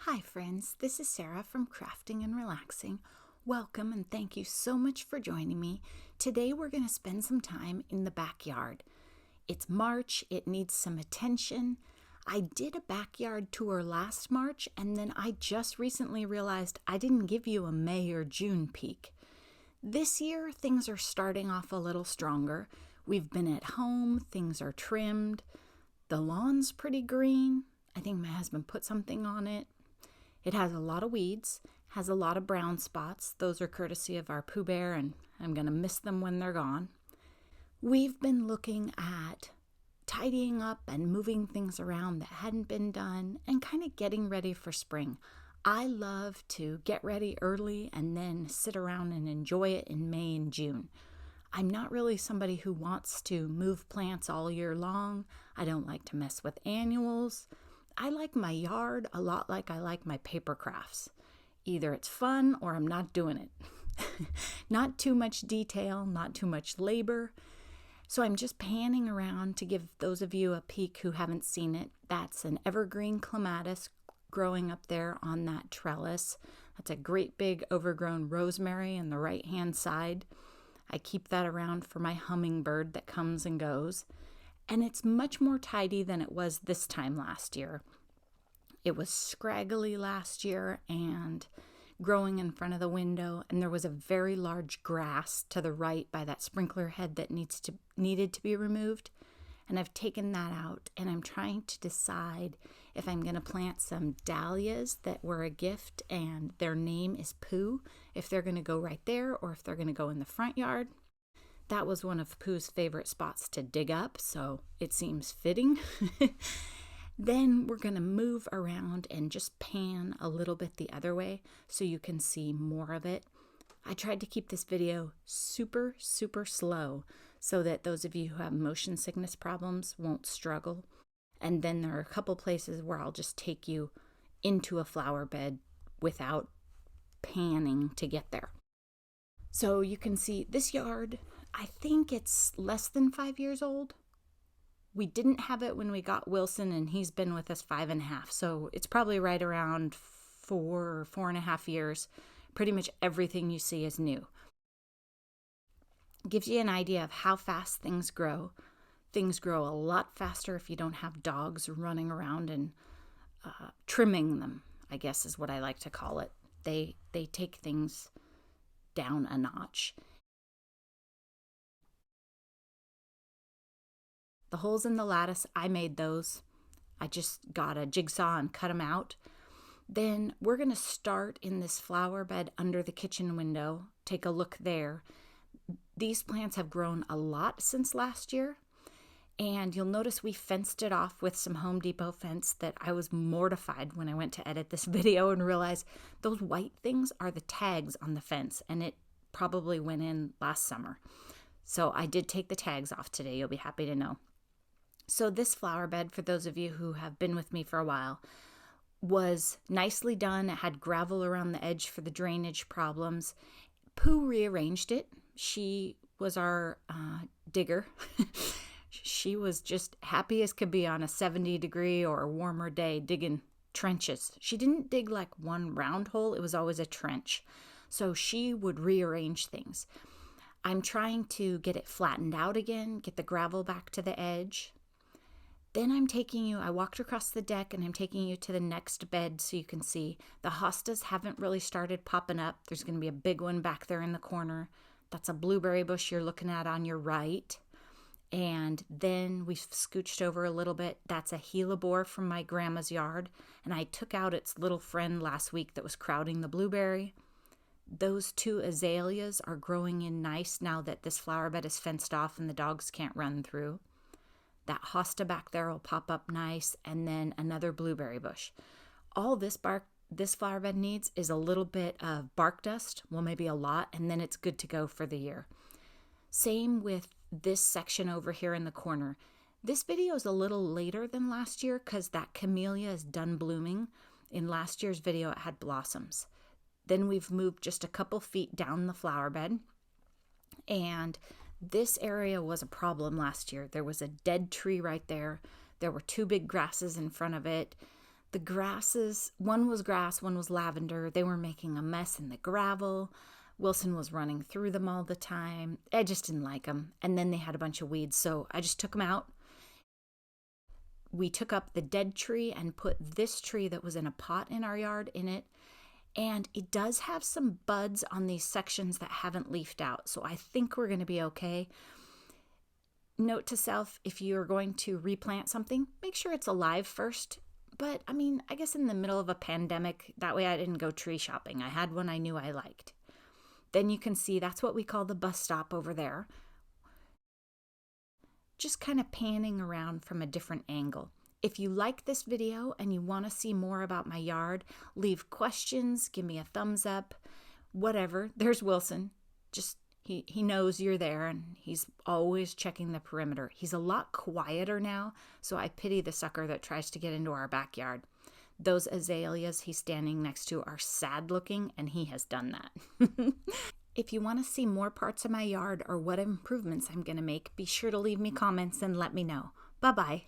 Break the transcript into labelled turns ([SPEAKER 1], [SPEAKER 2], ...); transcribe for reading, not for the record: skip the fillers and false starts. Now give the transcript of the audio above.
[SPEAKER 1] Hi friends, this is Sarah from Crafting and Relaxing. Welcome and thank you so much for joining me. Today we're going to spend some time in the backyard. It's March, it needs some attention. I did a backyard tour last March and then I just recently realized I didn't give you a May or June peek. This year things are starting off a little stronger. We've been at home, things are trimmed, the lawn's pretty green. I think my husband put something on it. It has a lot of weeds, has a lot of brown spots. Those are courtesy of our Pooh Bear, and I'm going to miss them when they're gone. We've been looking at tidying up and moving things around that hadn't been done and kind of getting ready for spring. I love to get ready early and then sit around and enjoy it in May and June. I'm not really somebody who wants to move plants all year long. I don't like to mess with annuals. I like my yard a lot like I like my paper crafts. Either it's fun or I'm not doing it. Not too much detail, not too much labor. So I'm just panning around to give those of you a peek who haven't seen it. That's an evergreen clematis growing up there on that trellis. That's a great big overgrown rosemary on the right-hand side. I keep that around for my hummingbird that comes and goes. And it's much more tidy than it was this time last year. It was scraggly last year and growing in front of the window, and there was a very large grass to the right by that sprinkler head that needed to be removed. And I've taken that out, and I'm trying to decide if I'm going to plant some dahlias that were a gift and their name is Pooh, if they're going to go right there or if they're going to go in the front yard. That was one of Pooh's favorite spots to dig up, so it seems fitting. Then we're going to move around and just pan a little bit the other way so you can see more of it. I tried to keep this video super slow so that those of you who have motion sickness problems won't struggle. And then there are a couple places where I'll just take you into a flower bed without panning to get there. So you can see this yard, I think it's less than 5 years old. We didn't have it when we got Wilson, and he's been with us 5.5. So it's probably right around 4.5 years. Pretty much everything you see is new. Gives you an idea of how fast things grow. Things grow a lot faster if you don't have dogs running around and trimming them, I guess is what I like to call it. They take things down a notch. The holes in the lattice, I made those. I just got a jigsaw and cut them out. Then we're going to start in this flower bed under the kitchen window. Take a look there. These plants have grown a lot since last year. And you'll notice we fenced it off with some Home Depot fence that I was mortified when I went to edit this video and realized those white things are the tags on the fence. And it probably went in last summer. So I did take the tags off today. You'll be happy to know. So this flower bed, for those of you who have been with me for a while, was nicely done. It had gravel around the edge for the drainage problems. Pooh rearranged it. She was our digger. She was just happy as could be on a 70-degree or a warmer day digging trenches. She didn't dig like one round hole. It was always a trench. So she would rearrange things. I'm trying to get it flattened out again, get the gravel back to the edge. Then I walked across the deck and I'm taking you to the next bed so you can see the hostas haven't really started popping up. There's going to be a big one back there in the corner. That's a blueberry bush you're looking at on your right. And then we've scooched over a little bit. That's a hellebore from my grandma's yard. And I took out its little friend last week that was crowding the blueberry. Those two azaleas are growing in nice now that this flower bed is fenced off and the dogs can't run through. That hosta back there will pop up nice, and then another blueberry bush. All this flower bed needs is a little bit of bark dust, well, maybe a lot, and then it's good to go for the year. Same with this section over here in the corner. This video is a little later than last year because that camellia is done blooming. In last year's video, it had blossoms. Then we've moved just a couple feet down the flower bed, and this area was a problem last year. There was a dead tree right there. There were two big grasses in front of it. The grasses, one was grass, one was lavender. They were making a mess in the gravel. Wilson was running through them all the time. I just didn't like them. And then they had a bunch of weeds, so I just took them out. We took up the dead tree and put this tree that was in a pot in our yard in it. And it does have some buds on these sections that haven't leafed out, so I think we're going to be okay. Note to self, if you're going to replant something, make sure it's alive first. But I mean, I guess in the middle of a pandemic, that way I didn't go tree shopping. I had one I knew I liked. Then you can see that's what we call the bus stop over there. Just kind of panning around from a different angle. If you like this video and you want to see more about my yard, leave questions, give me a thumbs up, whatever. There's Wilson. Just he knows you're there, and he's always checking the perimeter. He's a lot quieter now, so I pity the sucker that tries to get into our backyard. Those azaleas he's standing next to are sad looking, and he has done that. If you want to see more parts of my yard or what improvements I'm going to make, be sure to leave me comments and let me know. Bye-bye.